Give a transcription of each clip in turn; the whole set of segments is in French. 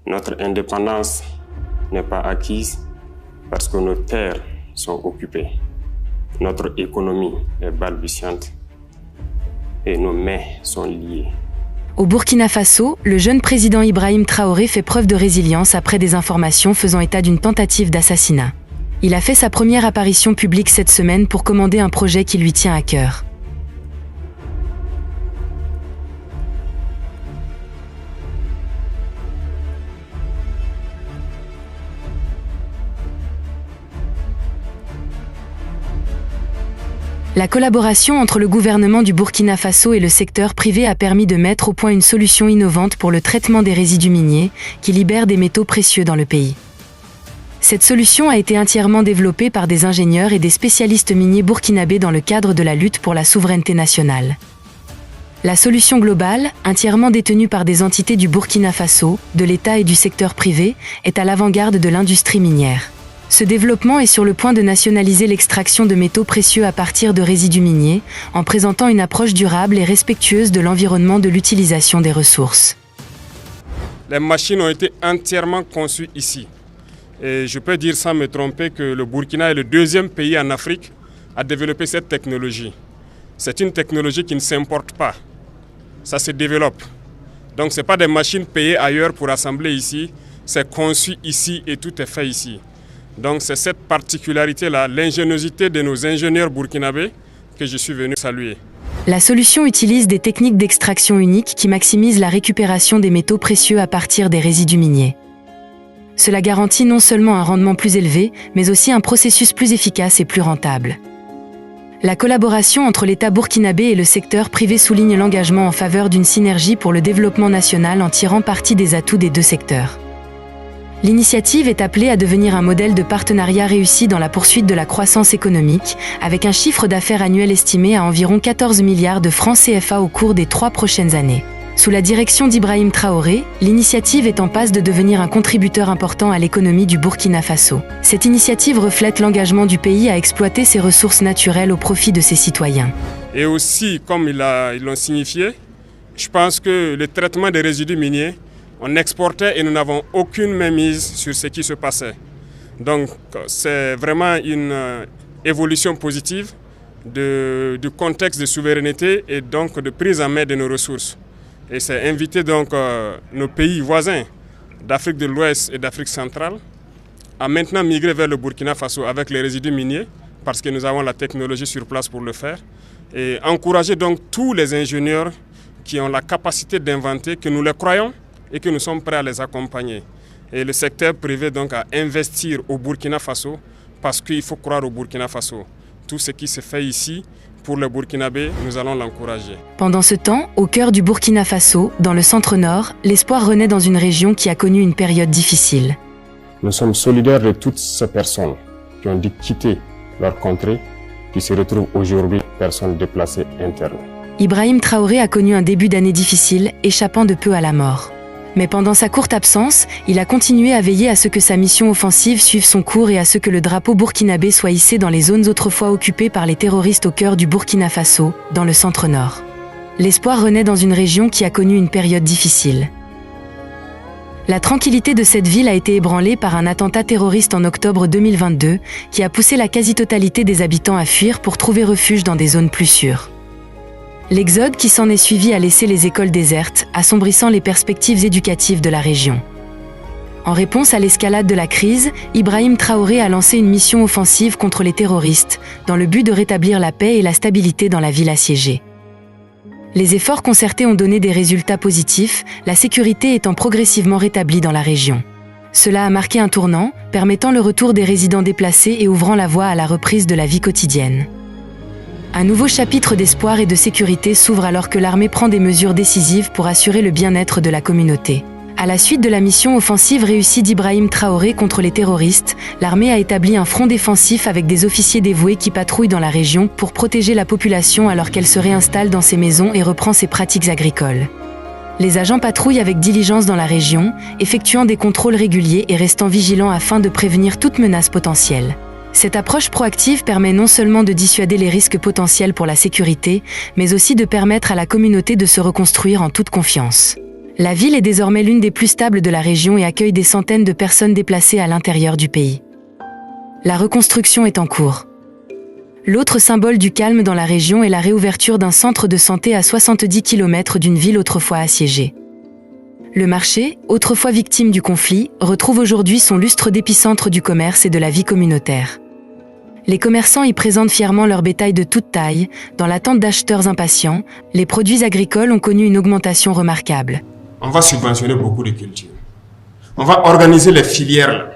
Notre indépendance n'est pas acquise parce que nos terres sont occupées. Notre économie est balbutiante et nos mains sont liées. Au Burkina Faso, le jeune président Ibrahim Traoré fait preuve de résilience après des informations faisant état d'une tentative d'assassinat. Il a fait sa première apparition publique cette semaine pour commander un projet qui lui tient à cœur. La collaboration entre le gouvernement du Burkina Faso et le secteur privé a permis de mettre au point une solution innovante pour le traitement des résidus miniers qui libèrent des métaux précieux dans le pays. Cette solution a été entièrement développée par des ingénieurs et des spécialistes miniers burkinabés dans le cadre de la lutte pour la souveraineté nationale. La solution globale, entièrement détenue par des entités du Burkina Faso, de l'État et du secteur privé, est à l'avant-garde de l'industrie minière. Ce développement est sur le point de nationaliser l'extraction de métaux précieux à partir de résidus miniers, en présentant une approche durable et respectueuse de l'environnement de l'utilisation des ressources. Les machines ont été entièrement conçues ici. Et je peux dire sans me tromper que le Burkina est le deuxième pays en Afrique à développer cette technologie. C'est une technologie qui ne s'importe pas. Ça se développe. Donc ce n'est pas des machines payées ailleurs pour assembler ici. C'est conçu ici et tout est fait ici. Donc c'est cette particularité-là, l'ingéniosité de nos ingénieurs burkinabés que je suis venu saluer. La solution utilise des techniques d'extraction uniques qui maximisent la récupération des métaux précieux à partir des résidus miniers. Cela garantit non seulement un rendement plus élevé, mais aussi un processus plus efficace et plus rentable. La collaboration entre l'État burkinabé et le secteur privé souligne l'engagement en faveur d'une synergie pour le développement national en tirant parti des atouts des deux secteurs. L'initiative est appelée à devenir un modèle de partenariat réussi dans la poursuite de la croissance économique, avec un chiffre d'affaires annuel estimé à environ 14 milliards de francs CFA au cours des 3 prochaines années. Sous la direction d'Ibrahim Traoré, l'initiative est en passe de devenir un contributeur important à l'économie du Burkina Faso. Cette initiative reflète l'engagement du pays à exploiter ses ressources naturelles au profit de ses citoyens. Et aussi, comme ils l'ont signifié, je pense que le traitement des résidus miniers, on exportait et nous n'avons aucune mainmise sur ce qui se passait. Donc c'est vraiment une évolution positive du contexte de souveraineté et donc de prise en main de nos ressources. Et c'est inviter donc nos pays voisins d'Afrique de l'Ouest et d'Afrique centrale à maintenant migrer vers le Burkina Faso avec les résidus miniers parce que nous avons la technologie sur place pour le faire. Et encourager donc tous les ingénieurs qui ont la capacité d'inventer, que nous les croyons, et que nous sommes prêts à les accompagner. Et le secteur privé donc à investir au Burkina Faso parce qu'il faut croire au Burkina Faso. Tout ce qui se fait ici pour le Burkinabé, nous allons l'encourager. Pendant ce temps, au cœur du Burkina Faso, dans le centre-nord, l'espoir renaît dans une région qui a connu une période difficile. Nous sommes solidaires de toutes ces personnes qui ont dû quitter leur contrée, qui se retrouvent aujourd'hui personnes déplacées internes. Ibrahim Traoré a connu un début d'année difficile, échappant de peu à la mort. Mais pendant sa courte absence, il a continué à veiller à ce que sa mission offensive suive son cours et à ce que le drapeau burkinabé soit hissé dans les zones autrefois occupées par les terroristes au cœur du Burkina Faso, dans le centre-nord. L'espoir renaît dans une région qui a connu une période difficile. La tranquillité de cette ville a été ébranlée par un attentat terroriste en octobre 2022 qui a poussé la quasi-totalité des habitants à fuir pour trouver refuge dans des zones plus sûres. L'exode qui s'en est suivi a laissé les écoles désertes, assombrissant les perspectives éducatives de la région. En réponse à l'escalade de la crise, Ibrahim Traoré a lancé une mission offensive contre les terroristes, dans le but de rétablir la paix et la stabilité dans la ville assiégée. Les efforts concertés ont donné des résultats positifs, la sécurité étant progressivement rétablie dans la région. Cela a marqué un tournant, permettant le retour des résidents déplacés et ouvrant la voie à la reprise de la vie quotidienne. Un nouveau chapitre d'espoir et de sécurité s'ouvre alors que l'armée prend des mesures décisives pour assurer le bien-être de la communauté. À la suite de la mission offensive réussie d'Ibrahim Traoré contre les terroristes, l'armée a établi un front défensif avec des officiers dévoués qui patrouillent dans la région pour protéger la population alors qu'elle se réinstalle dans ses maisons et reprend ses pratiques agricoles. Les agents patrouillent avec diligence dans la région, effectuant des contrôles réguliers et restant vigilants afin de prévenir toute menace potentielle. Cette approche proactive permet non seulement de dissuader les risques potentiels pour la sécurité, mais aussi de permettre à la communauté de se reconstruire en toute confiance. La ville est désormais l'une des plus stables de la région et accueille des centaines de personnes déplacées à l'intérieur du pays. La reconstruction est en cours. L'autre symbole du calme dans la région est la réouverture d'un centre de santé à 70 km d'une ville autrefois assiégée. Le marché, autrefois victime du conflit, retrouve aujourd'hui son lustre d'épicentre du commerce et de la vie communautaire. Les commerçants y présentent fièrement leur bétail de toute taille, dans l'attente d'acheteurs impatients. Les produits agricoles ont connu une augmentation remarquable. On va subventionner beaucoup de cultures. On va organiser les filières là,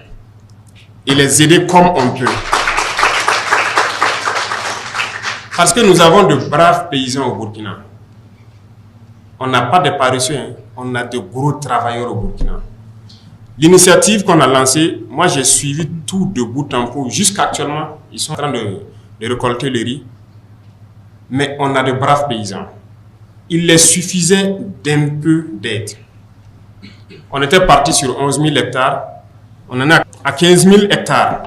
et les aider comme on peut. Parce que nous avons de braves paysans au Burkina. On n'a pas de paresseux, hein. On a de gros travailleurs au Burkina. L'initiative qu'on a lancée, moi j'ai suivi tout de bout en bout. Jusqu'actuellement, ils sont en train de récolter le riz. Mais on a de braves paysans. Il les suffisait d'un peu d'aide. On était parti sur 11 000 hectares. On en est à 15 000 hectares.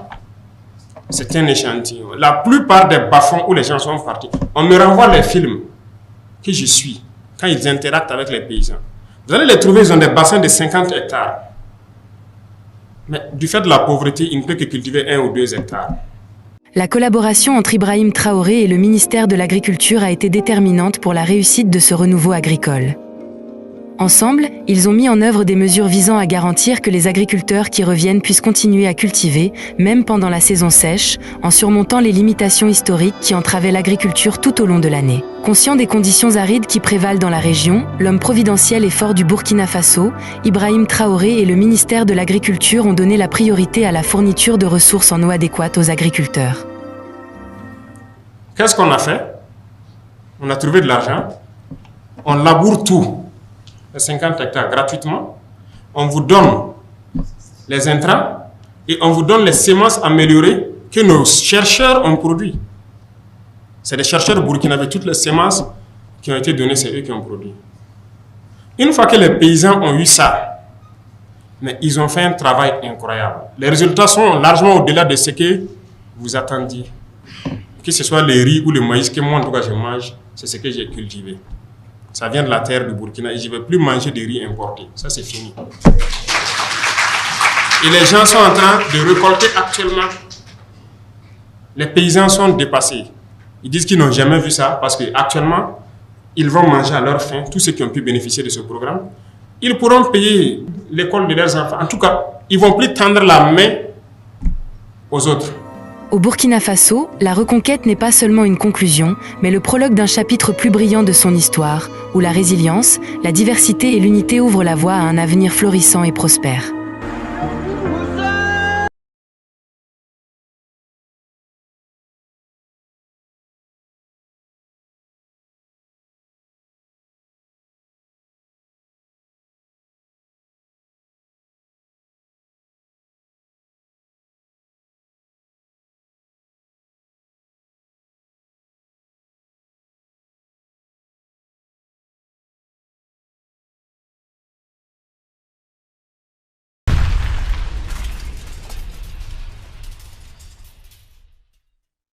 C'est un échantillon. La plupart des bas-fonds où les gens sont partis, on me renvoie les films que je suis quand ils interactent avec les paysans. Vous allez les trouver, ils ont des bassins de 50 hectares. Mais du fait de la pauvreté, il ne peut que cultiver 1 ou 2 hectares. La collaboration entre Ibrahim Traoré et le ministère de l'Agriculture a été déterminante pour la réussite de ce renouveau agricole. Ensemble, ils ont mis en œuvre des mesures visant à garantir que les agriculteurs qui reviennent puissent continuer à cultiver, même pendant la saison sèche, en surmontant les limitations historiques qui entravaient l'agriculture tout au long de l'année. Conscient des conditions arides qui prévalent dans la région, l'homme providentiel et fort du Burkina Faso, Ibrahim Traoré et le ministère de l'Agriculture ont donné la priorité à la fourniture de ressources en eau adéquates aux agriculteurs. Qu'est-ce qu'on a fait? On a trouvé de l'argent, on laboure tout. 50 hectares gratuitement, on vous donne les intrants et on vous donne les semences améliorées que nos chercheurs ont produit. C'est des chercheurs burkinabés, toutes les semences qui ont été données, c'est eux qui ont produit. Une fois que les paysans ont eu ça, mais ils ont fait un travail incroyable. Les résultats sont largement au-delà de ce que vous attendiez. Que ce soit le riz ou le maïs que moi en tout cas je mange, c'est ce que j'ai cultivé. Ça vient de la terre du Burkina et je ne vais plus manger de riz importé. Ça, c'est fini. Et les gens sont en train de récolter actuellement. Les paysans sont dépassés. Ils disent qu'ils n'ont jamais vu ça parce qu'actuellement, ils vont manger à leur faim, tous ceux qui ont pu bénéficier de ce programme. Ils pourront payer l'école de leurs enfants. En tout cas, ils ne vont plus tendre la main aux autres. Au Burkina Faso, la reconquête n'est pas seulement une conclusion, mais le prologue d'un chapitre plus brillant de son histoire, où la résilience, la diversité et l'unité ouvrent la voie à un avenir florissant et prospère.